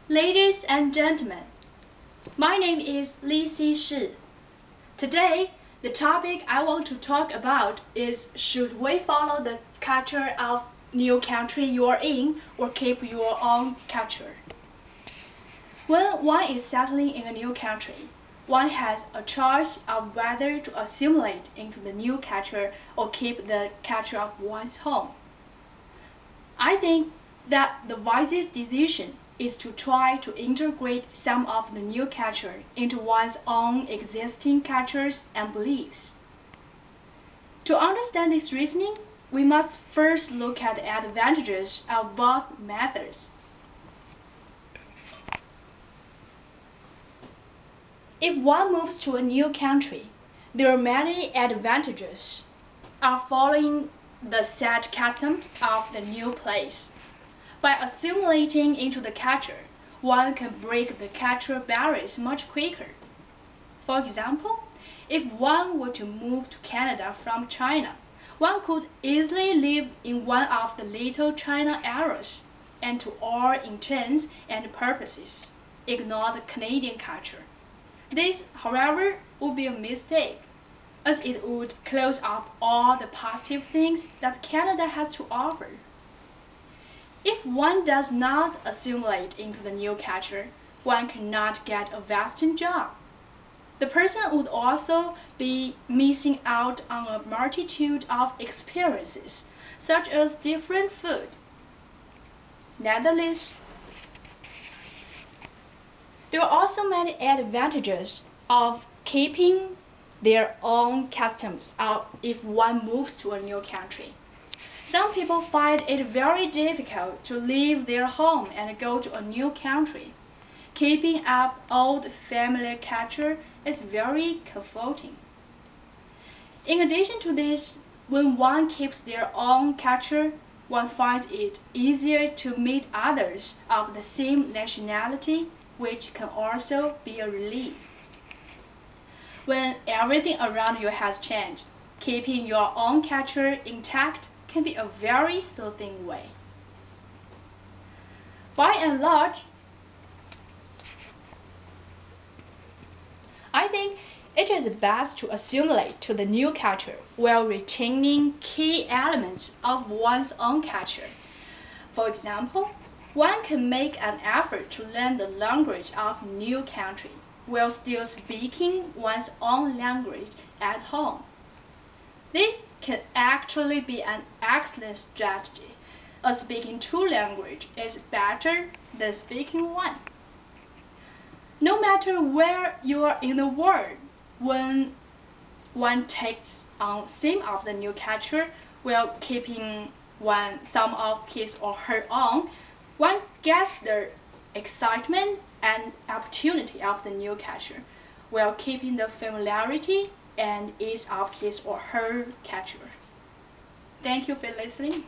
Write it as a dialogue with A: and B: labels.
A: Ladies and gentlemen, my name is lisi. Today, the topic I want to talk about is should we follow the culture of new country you're in or keep your own culture? When one is settling in a new country, one has a choice of whether to assimilate into the new culture or keep the culture of one's home. I think that the wisest decision is to try to integrate some of the new culture into one's own existing cultures and beliefs. To understand this reasoning, we must first look at the advantages of both methods. If one moves to a new country, there are many advantages of following the set customs of the new place. By assimilating into the culture, one can break the cultural barriers much quicker. For example, if one were to move to Canada from China, one could easily live in one of the Little China areas and to all intents and purposes ignore the Canadian culture. This, however, would be a mistake, as it would close up all the positive things that Canada has to offer. If one does not assimilate into the new culture, one cannot get a Western job. The person would also be missing out on a multitude of experiences, such as different food. Nevertheless, there are also many advantages of keeping their own customs if one moves to a new country. Some people find it very difficult to leave their home and go to a new country. Keeping up old family culture is very comforting. In addition to this, when one keeps their own culture, one finds it easier to meet others of the same nationality, which can also be a relief. When everything around you has changed, keeping your own culture intact can be a very soothing way. By and large, I think it is best to assimilate to the new culture while retaining key elements of one's own culture. For example, one can make an effort to learn the language of a new country while still speaking one's own language at home. This can actually be an excellent strategy, as speaking two languages is better than speaking one. No matter where you are in the world, when one takes on some of the new culture while keeping some of his or her own, one gets the excitement and opportunity of the new culture while keeping the familiarity and ease of his or her culture. Thank you for listening.